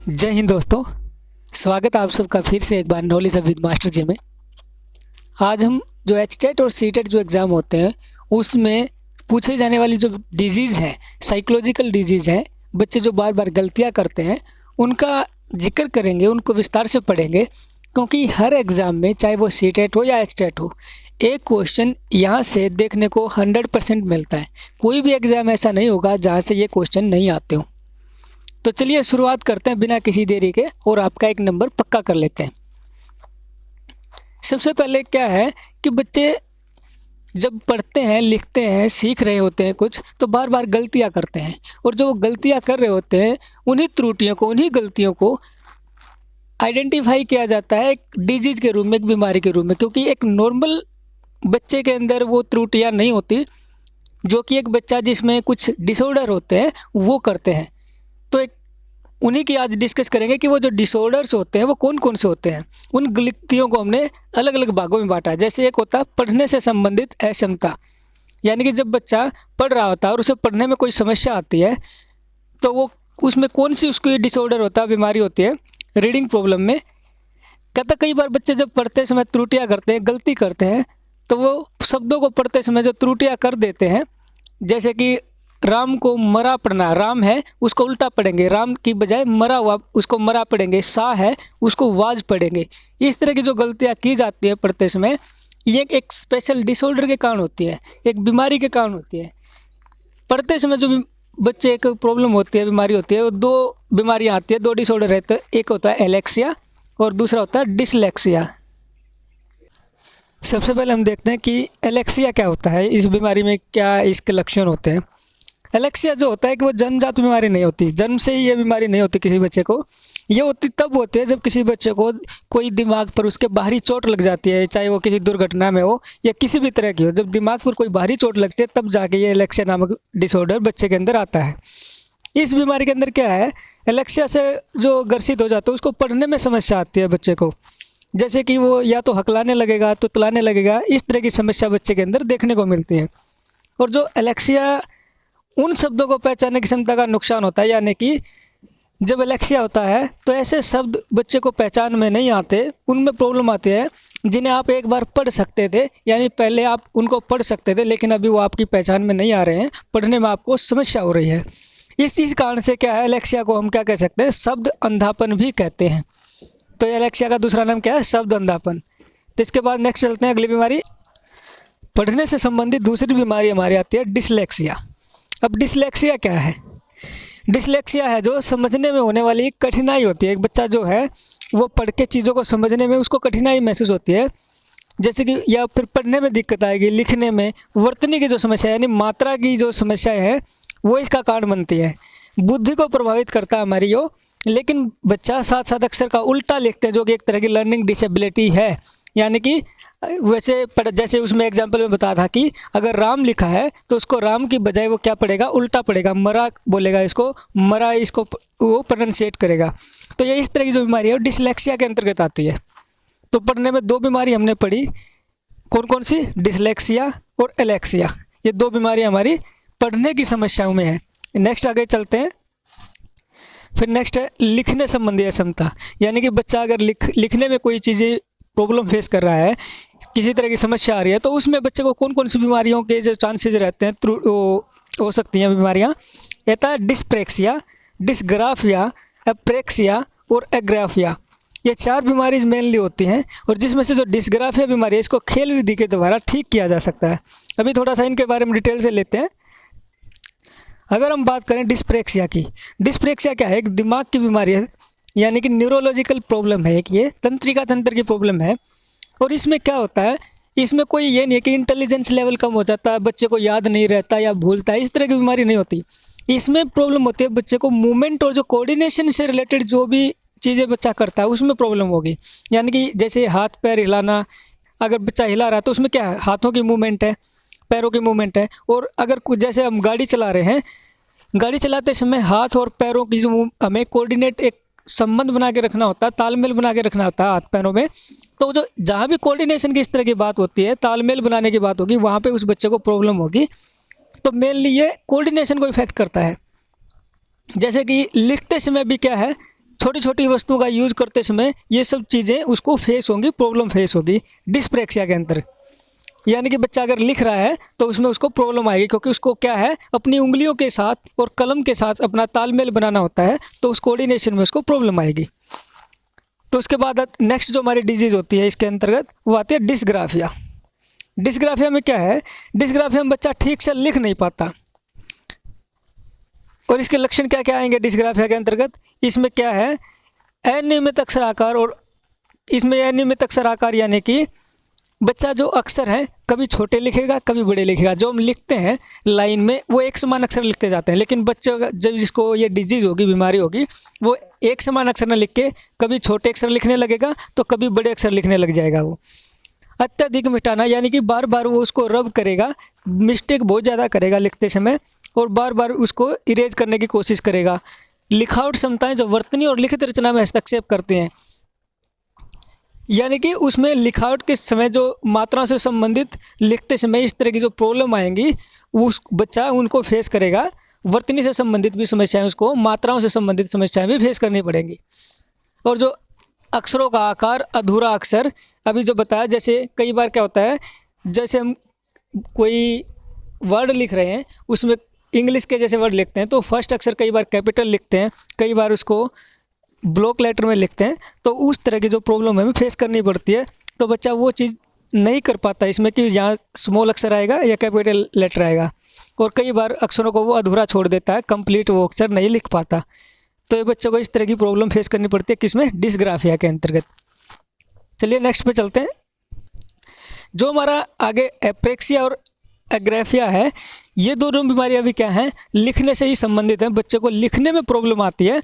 जय हिंद दोस्तों। स्वागत है आप सबका फिर से एक बार नॉलेज विद मास्टर जी में। आज हम जो एचटेट और सीटेट जो एग्ज़ाम होते हैं उसमें पूछे जाने वाली जो डिजीज़ है, साइकोलॉजिकल डिजीज़ है, बच्चे जो बार बार गलतियां करते हैं उनका जिक्र करेंगे, उनको विस्तार से पढ़ेंगे। क्योंकि हर एग्ज़ाम में चाहे वो सीटेट हो या एचटेट हो, एक क्वेश्चन यहाँ से देखने को 100% मिलता है। कोई भी एग्ज़ाम ऐसा नहीं होगा जहाँ से ये क्वेश्चन नहीं आते हो। तो चलिए शुरुआत करते हैं बिना किसी देरी के और आपका एक नंबर पक्का कर लेते हैं। सबसे पहले क्या है कि बच्चे जब पढ़ते हैं, लिखते हैं, सीख रहे होते हैं कुछ, तो बार बार गलतियां करते हैं। और जो वो गलतियां कर रहे होते हैं उन्हीं त्रुटियों को, उन्हीं गलतियों को आइडेंटिफाई किया जाता है एक डिजीज के रूप में, एक बीमारी के रूप में। क्योंकि एक नॉर्मल बच्चे के अंदर वो त्रुटियां नहीं होती जो कि एक बच्चा जिसमें कुछ डिसऑर्डर होते हैं वो करते हैं। तो एक उन्हीं की आज डिस्कस करेंगे कि वो जो डिसऑर्डर्स होते हैं वो कौन कौन से होते हैं। उन गलतियों को हमने अलग अलग भागों में बांटा है। जैसे एक होता है पढ़ने से संबंधित अक्षमता, यानी कि जब बच्चा पढ़ रहा होता है और उसे पढ़ने में कोई समस्या आती है तो वो उसमें कौन सी उसकी डिसऑर्डर होता है, बीमारी होती है, रीडिंग प्रॉब्लम में। कहता कई बार बच्चे जब पढ़ते समय त्रुटियाँ करते हैं, गलती करते हैं, तो वो शब्दों को पढ़ते समय जो त्रुटियाँ कर देते हैं, जैसे कि राम को मरा पढ़ना, राम है उसको उल्टा पढ़ेंगे, राम की बजाय मरा हुआ उसको मरा पढ़ेंगे, सा है उसको वाज पढ़ेंगे। इस तरह की जो गलतियाँ की जाती है पढ़ते समय, ये एक स्पेशल डिसऑर्डर के कारण होती है, एक बीमारी के कारण होती है। पढ़ते समय जो भी बच्चे एक प्रॉब्लम होती है, बीमारी होती है, वो दो बीमारियाँ आती है, दो डिसऑर्डर रहते हैं। एक होता है एलेक्सिया और दूसरा होता है डिसलेक्सिया। सबसे पहले हम देखते हैं कि एलेक्सिया क्या होता है, इस बीमारी में क्या इसके लक्षण होते हैं। एलेक्सिया जो होता है कि वो जन्मजात बीमारी नहीं होती, जन्म से ही ये बीमारी नहीं होती किसी बच्चे को। ये होती तब होती है जब किसी बच्चे को कोई दिमाग पर उसके बाहरी चोट लग जाती है, चाहे वो किसी दुर्घटना में हो या किसी भी तरह की हो। जब दिमाग पर कोई बाहरी चोट लगती है तब जाके ये एलेक्सिया नामक डिसऑर्डर बच्चे के अंदर आता है। इस बीमारी के अंदर क्या है, एलेक्सिया से जो ग्रसित हो जाता है उसको पढ़ने में समस्या आती है बच्चे को। जैसे कि वो या तो हकलाने लगेगा, तो तुतलाने लगेगा, इस तरह की समस्या बच्चे के अंदर देखने को मिलती है। और जो एलेक्सिया उन शब्दों को पहचानने की क्षमता का नुकसान होता है, यानी कि जब एलेक्सिया होता है तो ऐसे शब्द बच्चे को पहचान में नहीं आते, उनमें प्रॉब्लम आती है जिन्हें आप एक बार पढ़ सकते थे, यानी पहले आप उनको पढ़ सकते थे लेकिन अभी वो आपकी पहचान में नहीं आ रहे हैं, पढ़ने में आपको समस्या हो रही है। इस चीज़ कारण से क्या है, एलेक्सिया को हम क्या कह सकते हैं, शब्द अंधापन भी कहते हैं। तो एलेक्सिया का दूसरा नाम क्या है, शब्द अंधापन। तो इसके बाद नेक्स्ट चलते हैं अगली बीमारी। पढ़ने से संबंधित दूसरी बीमारी हमारी आती है डिसलेक्सिया। अब डिसलेक्सिया क्या है, डिसलेक्सिया है जो समझने में होने वाली कठिनाई होती है। एक बच्चा जो है वो पढ़ के चीज़ों को समझने में उसको कठिनाई महसूस होती है, जैसे कि या फिर पढ़ने में दिक्कत आएगी, लिखने में, वर्तनी की जो समस्या यानी मात्रा की जो समस्याएं हैं वो इसका कारण बनती है। बुद्धि को प्रभावित करता है हमारी यो, लेकिन बच्चा साथ साथ अक्षर का उल्टा लिखते हैं जो कि एक तरह की लर्निंग डिसेबिलिटी है। यानी कि वैसे जैसे उसमें एग्जांपल में बताया था कि अगर राम लिखा है तो उसको राम की बजाय वो क्या पढ़ेगा, उल्टा पढ़ेगा, मरा बोलेगा, इसको मरा, इसको वो प्रोनाउंसिएट करेगा। तो ये इस तरह की जो बीमारी है वो डिसलेक्सिया के अंतर्गत आती है। तो पढ़ने में दो बीमारी हमने पढ़ी, कौन कौन सी, डिसलेक्सिया और एलेक्सिया। ये दो बीमारी हमारी पढ़ने की समस्याओं में है। नेक्स्ट आगे चलते हैं। फिर नेक्स्ट है लिखने संबंधी अक्षमता, यानी कि बच्चा अगर लिखने में कोई चीज़ें प्रॉब्लम फेस कर रहा है, किसी तरह की समस्या आ रही है, तो उसमें बच्चे को कौन कौन सी बीमारियों के जो चांसेस रहते हैं हो सकती हैं बीमारियाँ। कहता है डिस्प्रेक्सिया, डिस्ग्राफिया, एप्रेक्सिया और एग्राफिया। ये चार बीमारी मेनली होती हैं, और जिसमें से जो डिस्ग्राफिया बीमारी है इसको खेल विधि के द्वारा ठीक किया जा सकता है। अभी थोड़ा सा इनके बारे में डिटेल से लेते हैं। अगर हम बात करें डिस्प्रेक्सिया की, डिस्प्रेक्सिया क्या है, एक दिमाग की बीमारी है, यानी कि न्यूरोलॉजिकल प्रॉब्लम है, एक ये तंत्रिका तंत्र की प्रॉब्लम है। और इसमें क्या होता है, इसमें कोई ये नहीं है कि इंटेलिजेंस लेवल कम हो जाता है, बच्चे को याद नहीं रहता या भूलता है, इस तरह की बीमारी नहीं होती। इसमें प्रॉब्लम होती है बच्चे को मूवमेंट और जो कोऑर्डिनेशन से रिलेटेड जो भी चीज़ें बच्चा करता है उसमें प्रॉब्लम होगी। यानी कि जैसे हाथ पैर हिलाना, अगर बच्चा हिला रहा है तो उसमें क्या है, हाथों की मूवमेंट है, पैरों की मूवमेंट है। और अगर कुछ जैसे हम गाड़ी चला रहे हैं, गाड़ी चलाते समय हाथ और पैरों की जो हमें कोऑर्डिनेट एक संबंध बना के रखना होता है, तालमेल बना के रखना होता है हाथ पैरों में। तो जो जहाँ भी कोऑर्डिनेशन की इस तरह की बात होती है, तालमेल बनाने की बात होगी, वहाँ पे उस बच्चे को प्रॉब्लम होगी। तो मेनली ये कोऑर्डिनेशन को इफेक्ट करता है। जैसे कि लिखते समय भी क्या है, छोटी छोटी वस्तुओं का यूज करते समय ये सब चीज़ें उसको फेस होंगी, प्रॉब्लम फेस होगी डिस्प्रेक्सिया के अंदर। यानी कि बच्चा अगर लिख रहा है तो उसमें उसको प्रॉब्लम आएगी, क्योंकि उसको क्या है अपनी उंगलियों के साथ और कलम के साथ अपना तालमेल बनाना होता है, तो उस कोऑर्डिनेशन में उसको प्रॉब्लम आएगी। तो उसके बाद नेक्स्ट जो हमारी डिजीज़ होती है इसके अंतर्गत वो आती है डिस्ग्राफिया। डिस्ग्राफिया में क्या है, डिस्ग्राफिया में बच्चा ठीक से लिख नहीं पाता। और इसके लक्षण क्या क्या आएंगे डिस्ग्राफिया के अंतर्गत, इसमें क्या है अनियमित अक्षर आकार। और इसमें अनियमित अक्षर आकार यानी कि बच्चा जो अक्षर हैं कभी छोटे लिखेगा कभी बड़े लिखेगा। जो हम लिखते हैं लाइन में वो एक समान अक्षर लिखते जाते हैं, लेकिन बच्चे जब जिसको ये डिजीज़ होगी, बीमारी होगी, वो एक समान अक्षर न लिख के कभी छोटे अक्षर लिखने लगेगा तो कभी बड़े अक्षर लिखने लग जाएगा। वो अत्यधिक मिटाना यानी कि बार बार वो उसको रब करेगा, मिस्टेक बहुत ज़्यादा करेगा लिखते समय और बार बार उसको इरेज करने की कोशिश करेगा। लिखावट क्षमताएं जो वर्तनी और लिखित रचना में हस्तक्षेप करते हैं, यानी कि उसमें लिखावट के समय जो मात्राओं से संबंधित लिखते समय इस तरह की जो प्रॉब्लम आएंगी उस बच्चा उनको फेस करेगा। वर्तनी से संबंधित भी समस्याएं, उसको मात्राओं से संबंधित समस्याएं भी फेस करनी पड़ेंगी। और जो अक्षरों का आकार, अधूरा अक्षर, अभी जो बताया, जैसे कई बार क्या होता है, जैसे हम कोई वर्ड लिख रहे हैं उसमें इंग्लिश के जैसे वर्ड लिखते हैं तो फर्स्ट अक्षर कई बार कैपिटल लिखते हैं, कई बार उसको ब्लॉक लेटर में लिखते हैं, तो उस तरह की जो प्रॉब्लम हमें फेस करनी पड़ती है। तो बच्चा वो चीज़ नहीं कर पाता इसमें कि यहाँ स्मॉल अक्षर आएगा या कैपिटल लेटर आएगा, और कई बार अक्षरों को वो अधूरा छोड़ देता है, कंप्लीट वो अक्षर नहीं लिख पाता। तो ये बच्चों को इस तरह की प्रॉब्लम फेस करनी पड़ती है किसमें, डिस्ग्राफिया के अंतर्गत। चलिए नेक्स्ट पे चलते हैं। जो हमारा आगे एप्रेक्सिया और एग्राफिया है, ये दोनों बीमारियाँ भी क्या हैं, लिखने से ही संबंधित हैं। बच्चे को लिखने में प्रॉब्लम आती है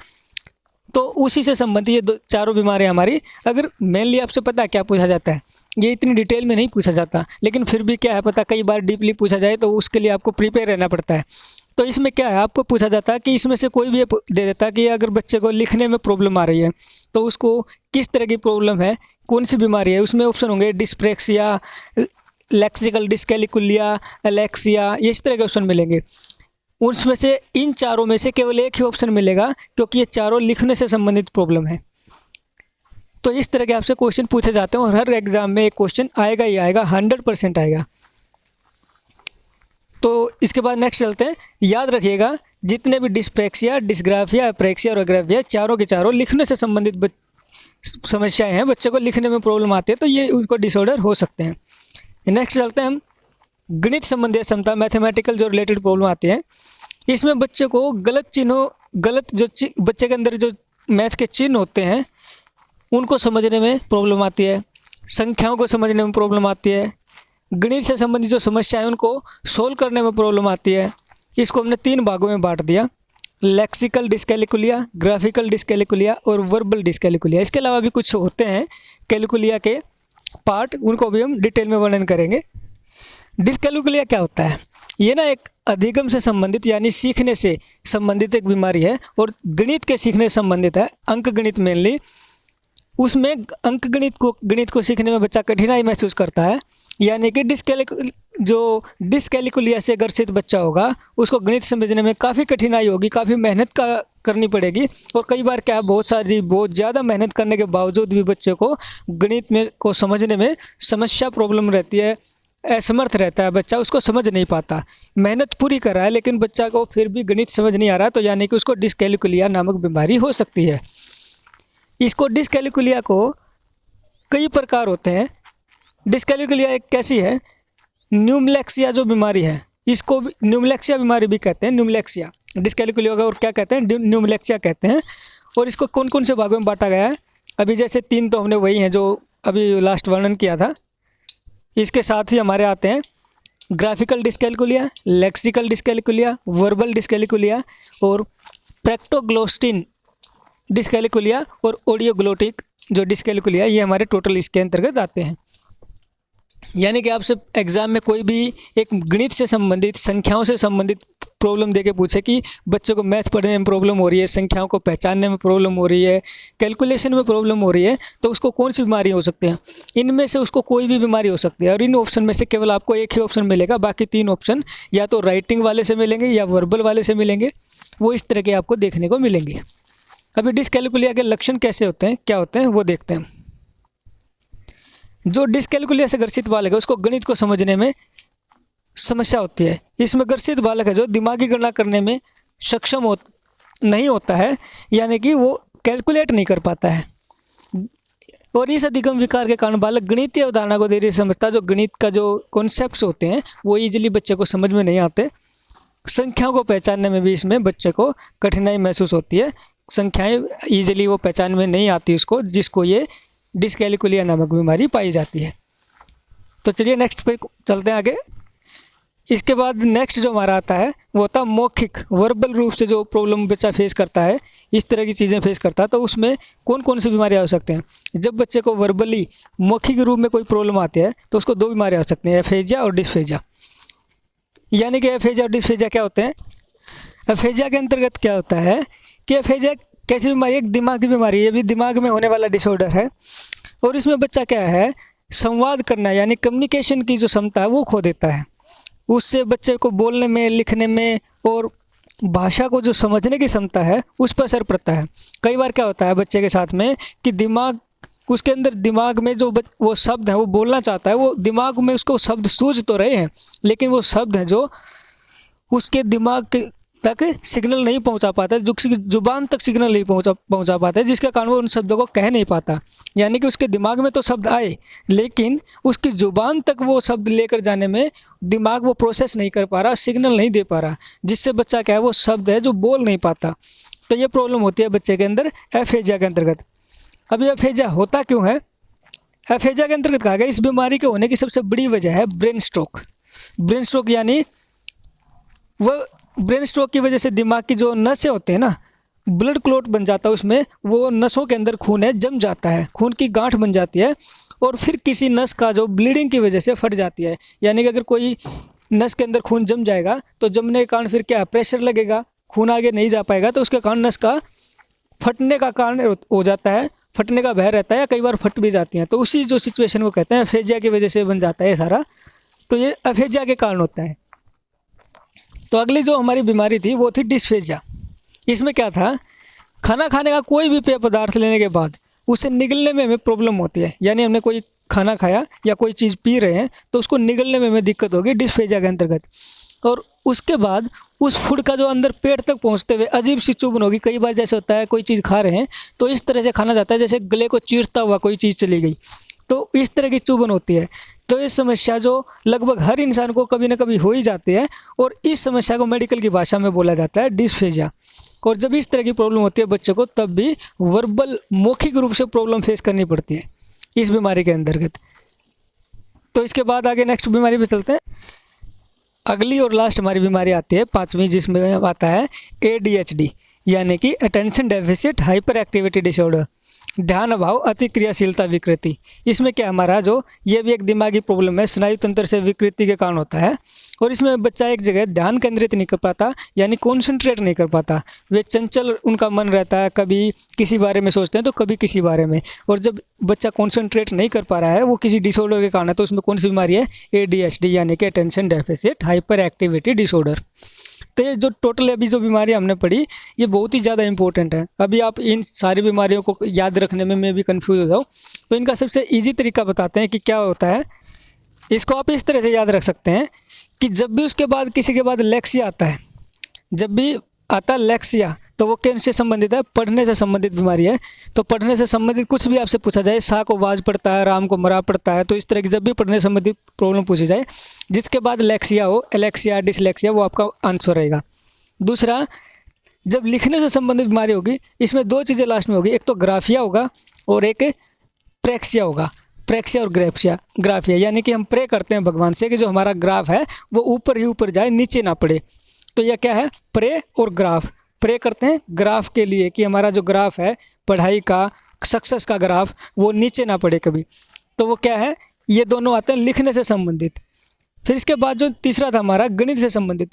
तो उसी से संबंधित ये चारों बीमारियाँ हमारी। अगर मेनली आपसे पता क्या पूछा जाता है, ये इतनी डिटेल में नहीं पूछा जाता, लेकिन फिर भी क्या है पता, कई बार डीपली पूछा जाए तो उसके लिए आपको प्रिपेयर रहना पड़ता है। तो इसमें क्या है, आपको पूछा जाता है कि इसमें से कोई भी दे देता है कि अगर बच्चे को लिखने में प्रॉब्लम आ रही है तो उसको किस तरह की प्रॉब्लम है, कौन सी बीमारी है। उसमें ऑप्शन होंगे डिस्प्रेक्सिया, लेक्सिकल डिस्कैलिकुलिया, एलेक्सिया, इस तरह के ऑप्शन मिलेंगे। उसमें से इन चारों में से केवल एक ही ऑप्शन मिलेगा, क्योंकि ये चारों लिखने से संबंधित प्रॉब्लम है। तो इस तरह के आपसे क्वेश्चन पूछे जाते हैं और हर एग्जाम में एक क्वेश्चन आएगा ही आएगा, 100% आएगा। तो इसके बाद नेक्स्ट चलते हैं। याद रखिएगा जितने भी डिस्प्रेक्सिया, डिस्ग्राफिया, एप्रेक्सिया और एग्राफिया, चारों के चारों लिखने से संबंधित समस्याएं हैं। बच्चे को लिखने में प्रॉब्लम आती है तो ये उनको डिसऑर्डर हो सकते हैं। नेक्स्ट चलते हैं हम गणित संबंधी क्षमता, मैथमेटिकल जो रिलेटेड प्रॉब्लम आती है। इसमें बच्चे को गलत चिन्हों, गलत जो बच्चे के अंदर जो मैथ के चिन्ह होते हैं उनको समझने में प्रॉब्लम आती है, संख्याओं को समझने में प्रॉब्लम आती है, गणित से संबंधित जो समस्याएं उनको सोल्व करने में प्रॉब्लम आती है। इसको हमने 3 भागों में बांट दिया, लेक्सिकल डिस्कैलिकुलिया, ग्राफिकल डिस्कैलिकुलिया और वर्बल डिस्कैलिकुलिया। इसके अलावा भी कुछ होते हैं कैलिकुलिया के पार्ट, उनको भी हम डिटेल में वर्णन करेंगे। डिस्कैलिकुलिया क्या होता है, ये ना एक अधिगम से संबंधित यानी सीखने से संबंधित एक बीमारी है और गणित के सीखने से संबंधित है, अंक गणित मेनली। उसमें अंक गणित को सीखने में बच्चा कठिनाई महसूस करता है, यानी कि डिस्कैलिकुलिया से ग्रसित बच्चा होगा उसको गणित समझने में काफ़ी कठिनाई होगी, काफ़ी मेहनत करनी पड़ेगी। और कई बार क्या है, बहुत ज़्यादा मेहनत करने के बावजूद भी बच्चे को गणित में को समझने में समस्या प्रॉब्लम रहती है, असमर्थ रहता है बच्चा, उसको समझ नहीं पाता। मेहनत पूरी कर रहा है लेकिन बच्चा को फिर भी गणित समझ नहीं आ रहा, तो यानी कि उसको डिस्कैलिकुलिया नामक बीमारी हो सकती है। इसको डिस्कैलिकुलिया को कई प्रकार होते हैं। डिस्कैलिकुलिया एक कैसी है, न्यूमलेक्सिया जो बीमारी है इसको न्यूमलेक्सिया बीमारी भी कहते हैं। न्यूमलेक्सिया डिस्कैलिकुलिया का और क्या कहते हैं, न्यूमलेक्सिया कहते हैं। और इसको कौन कौन से भागों में बांटा गया है, अभी जैसे 3 तो हमने वही हैं जो अभी लास्ट वर्णन किया था। इसके साथ ही हमारे आते हैं ग्राफिकल डिस्कैलिकुलिया, लेक्सिकल डिस्कैलिकुलिया, वर्बल डिस्कैलिकुलिया और प्रेक्टोग्लोस्टिन डिस्कैलिकुलिया और ऑडियोग्लोटिक जो डिस्कैलिकुलिया, ये हमारे टोटल इसके अंतर्गत आते हैं। यानी कि आपसे एग्ज़ाम में कोई भी एक गणित से संबंधित, संख्याओं से संबंधित प्रॉब्लम देके पूछे कि बच्चे को मैथ पढ़ने में प्रॉब्लम हो रही है, संख्याओं को पहचानने में प्रॉब्लम हो रही है, कैलकुलेशन में प्रॉब्लम हो रही है, तो उसको कौन सी बीमारी हो सकती है। इनमें से उसको कोई भी बीमारी हो सकती है और इन ऑप्शन में से केवल आपको एक ही ऑप्शन मिलेगा, बाकी 3 ऑप्शन या तो राइटिंग वाले से मिलेंगे या वर्बल वाले से मिलेंगे, वो इस तरह के आपको देखने को मिलेंगे। अभी डिसकैलकुलिया के लक्षण कैसे होते हैं, क्या होते हैं, वो देखते हैं। जो डिसकैलकुलिया से ग्रसित बालक है उसको गणित को समझने में समस्या होती है। इसमें ग्रसित बालक है जो दिमागी गणना करने में सक्षम नहीं होता है, यानी कि वो कैलकुलेट नहीं कर पाता है। और इस अधिगम विकार के कारण बालक गणितीय अवधारणा को देरी से समझता, जो गणित का जो कॉन्सेप्ट्स होते हैं वो इजीली बच्चे को समझ में नहीं आते। संख्याओं को पहचानने में भी इसमें बच्चे को कठिनाई महसूस होती है, संख्याएं इजीली वो पहचान में नहीं आती उसको, जिसको ये डिसकैलकुलिया नामक बीमारी पाई जाती है। तो चलिए नेक्स्ट पे चलते हैं आगे। इसके बाद नेक्स्ट जो हमारा आता है वो होता है मौखिक, वर्बल रूप से जो प्रॉब्लम बच्चा फेस करता है, इस तरह की चीज़ें फेस करता है। तो उसमें कौन कौन सी बीमारियाँ हो सकते हैं? जब बच्चे को वर्बली मौखिक रूप में कोई प्रॉब्लम आती है तो उसको 2 बीमारियाँ हो सकती हैं, एफेजिया और डिस्फेजिया। यानी कि एफेजिया और डिस्फेजिया क्या होते हैं? एफेजिया के अंतर्गत क्या होता है कि एफेजिया कैसी बीमारी है? एक दिमाग की बीमारी है, ये भी दिमाग में होने वाला डिसऑर्डर है। और इसमें बच्चा क्या है, संवाद करना यानी कम्युनिकेशन की जो क्षमता है वो खो देता है। उससे बच्चे को बोलने में, लिखने में और भाषा को जो समझने की क्षमता है उस पर असर पड़ता है। कई बार क्या होता है बच्चे के साथ में कि दिमाग, उसके अंदर दिमाग में जो वो शब्द हैं वो बोलना चाहता है, वो दिमाग में उसको शब्द सूझ तो रहे हैं, लेकिन वो शब्द हैं जो उसके दिमाग तक सिग्नल नहीं पहुंचा पाता, जो जुबान तक सिग्नल नहीं पहुंचा पाता है, जिसके कारण वो उन शब्दों को कह नहीं पाता। यानी कि उसके दिमाग में तो शब्द आए, लेकिन उसकी जुबान तक वो शब्द लेकर जाने में दिमाग वो प्रोसेस नहीं कर पा रहा, सिग्नल नहीं दे पा रहा, जिससे बच्चा क्या है, वो शब्द है जो बोल नहीं पाता। तो ये प्रॉब्लम होती है बच्चे के अंदर एफेजिया के अंतर्गत। अब ये एफेजिया होता क्यों है? एफेजिया के अंतर्गत कहा गया इस बीमारी के होने की सबसे बड़ी वजह है ब्रेन स्ट्रोक। ब्रेन स्ट्रोक यानी वह ब्रेन स्ट्रोक की वजह से दिमाग की जो नसें होते हैं ना, ब्लड क्लॉट बन जाता है, उसमें वो नसों के अंदर खून है जम जाता है, खून की गांठ बन जाती है और फिर किसी नस का जो ब्लीडिंग की वजह से फट जाती है। यानी कि अगर कोई नस के अंदर खून जम जाएगा तो जमने के कारण फिर क्या, प्रेशर लगेगा, खून आगे नहीं जा पाएगा, तो उसके कारण नस का फटने का कारण हो जाता है, फटने का भय रहता है, या कई बार फट भी जाती हैं। तो उसी जो सिचुएशन को कहते हैं एफेजिया की वजह से बन जाता है सारा, तो ये एफेजिया के कारण होता है। तो अगली जो हमारी बीमारी थी वो थी डिस्फेजिया। इसमें क्या था, खाना खाने का कोई भी पेय पदार्थ लेने के बाद उसे निगलने में हमें प्रॉब्लम होती है। यानी हमने कोई खाना खाया या कोई चीज़ पी रहे हैं तो उसको निगलने में हमें दिक्कत होगी डिस्फेजिया के अंतर्गत। और उसके बाद उस फूड का जो अंदर पेट तक पहुंचते हुए अजीब सी चुभन होगी। कई बार जैसे होता है कोई चीज़ खा रहे हैं तो इस तरह से खाना जाता है जैसे गले को चीरता हुआ कोई चीज़ चली गई, तो इस तरह की चुभन होती है। तो ये समस्या जो लगभग हर इंसान को कभी ना कभी हो ही जाती है, और इस समस्या को मेडिकल की भाषा में बोला जाता है डिस्फेजिया। और जब इस तरह की प्रॉब्लम होती है बच्चों को, तब भी वर्बल मौखिक रूप से प्रॉब्लम फेस करनी पड़ती है इस बीमारी के अंतर्गत। तो इसके बाद आगे नेक्स्ट बीमारी पे चलते हैं। अगली और लास्ट हमारी बीमारी आती है 5वीं, जिसमें आता है ADHD यानी कि attention deficit hyper activity disorder, ध्यान अभाव अति क्रियाशीलता विकृति। इसमें क्या हमारा जो ये भी एक दिमागी प्रॉब्लम है, स्नायु तंत्र से विकृति के कारण होता है। और इसमें बच्चा एक जगह ध्यान केंद्रित नहीं कर पाता, यानी कॉन्सेंट्रेट नहीं कर पाता। वे चंचल उनका मन रहता है, कभी किसी बारे में सोचते हैं तो कभी किसी बारे में। और जब बच्चा कॉन्सेंट्रेट नहीं कर पा रहा है वो किसी डिसऑर्डर के कारण है, तो उसमें कौन सी बीमारी है? ADHD यानी कि attention deficit hyper activity disorder. तो ये जो टोटल अभी जो बीमारी हमने पढ़ी ये बहुत ही ज़्यादा इंपॉर्टेंट है। अभी आप इन सारी बीमारियों को याद रखने में मैं भी कंफ्यूज हो जाऊँ, तो इनका सबसे इजी तरीका बताते हैं कि क्या होता है। इसको आप इस तरह से याद रख सकते हैं कि जब भी उसके बाद किसी के बाद लेक्सिया आता है, जब भी आता है लेक्सिया, तो वो किन से संबंधित है? पढ़ने से संबंधित बीमारी है। तो पढ़ने से संबंधित कुछ भी आपसे पूछा जाए, शाह को वाज पड़ता है, राम को मरा पड़ता है, तो इस तरह की जब भी पढ़ने से संबंधित प्रॉब्लम पूछी जाए जिसके बाद लेक्सिया हो, एलेक्सिया, डिसलेक्सिया, वो आपका आंसर रहेगा। दूसरा, जब लिखने से संबंधित बीमारी होगी, इसमें 2 चीज़ें लास्ट में होगी, एक तो ग्राफिया होगा और एक प्रेक्सिया होगा। प्रेक्सिया और ग्राफिया यानी कि हम प्रे करते हैं भगवान से कि जो हमारा ग्राफ है वो ऊपर ही ऊपर जाए, नीचे ना पड़े। तो यह क्या है? प्रे और ग्राफ। प्रे करते हैं ग्राफ के लिए कि हमारा जो ग्राफ है पढ़ाई का, सक्सेस का ग्राफ, वो नीचे ना पड़े कभी। तो वो क्या है? ये दोनों आते हैं लिखने से संबंधित। फिर इसके बाद जो तीसरा था हमारा गणित से संबंधित,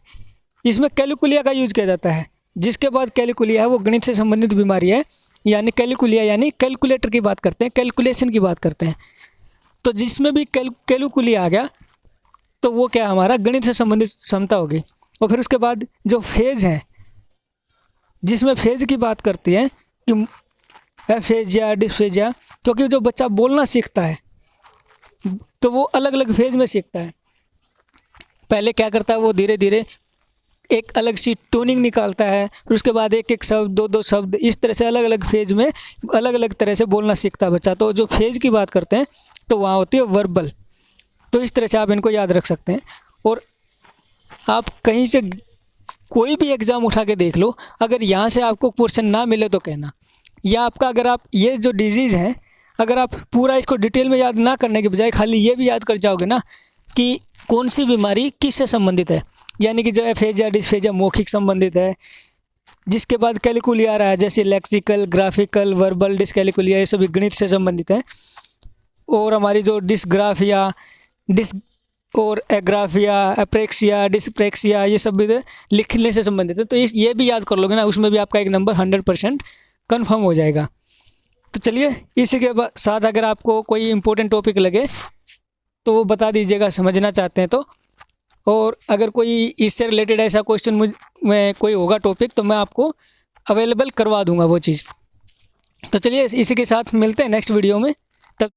इसमें कैलकुलिया का यूज किया जाता है। जिसके बाद कैलकुलिया है वो गणित से संबंधित बीमारी है, यानी कैलकुलिया यानी कैलकुलेटर की बात करते हैं, कैलकुलेशन की बात करते हैं। तो जिसमें भी कैलकुलिया आ गया तो वो क्या हमारा गणित से संबंधित क्षमता होगी। और फिर उसके बाद जो फेज है, जिसमें फेज की बात करती है, कि एफेजिया, डिस्फेजिया, क्योंकि जो बच्चा बोलना सीखता है तो वो अलग अलग फेज में सीखता है। पहले क्या करता है, वो धीरे धीरे एक अलग सी टोनिंग निकालता है, फिर उसके बाद एक एक शब्द, दो दो शब्द, इस तरह से अलग अलग फेज में अलग अलग तरह से बोलना सीखता है बच्चा। तो जो फेज की बात करते हैं तो वहाँ होती है वर्बल। तो इस तरह से आप इनको याद रख सकते हैं। और आप कहीं से कोई भी एग्ज़ाम उठा के देख लो, अगर यहाँ से आपको क्वेश्चन ना मिले तो कहना, या आपका अगर आप ये जो डिजीज़ है अगर आप पूरा इसको डिटेल में याद ना करने के बजाय खाली ये भी याद कर जाओगे ना कि कौन सी बीमारी किससे संबंधित है, यानी कि जो एफेजिया, डिस्फेजिया मौखिक संबंधित है, जिसके बाद कैलिकुलिया आ रहा है, जैसे लेक्सिकल, ग्राफिकल, वर्बल, डिसकैलिकुलिया, ये सभी गणित से संबंधित है। और हमारी जो डिस्ग्राफिया, डिस और एग्राफिया, एप्रेक्सिया, डिस्प्रेक्सिया, ये सब भी लिखने से संबंधित है। तो ये भी याद कर लोगे ना, उसमें भी आपका एक नंबर 100% कन्फर्म हो जाएगा। तो चलिए, इसी के साथ अगर आपको कोई इम्पोर्टेंट टॉपिक लगे तो वो बता दीजिएगा, समझना चाहते हैं तो। और अगर कोई इससे रिलेटेड ऐसा क्वेश्चन मुझ में कोई होगा टॉपिक तो मैं आपको अवेलेबल करवा दूंगा वो चीज़। तो चलिए, इसी के साथ मिलते हैं नेक्स्ट वीडियो में।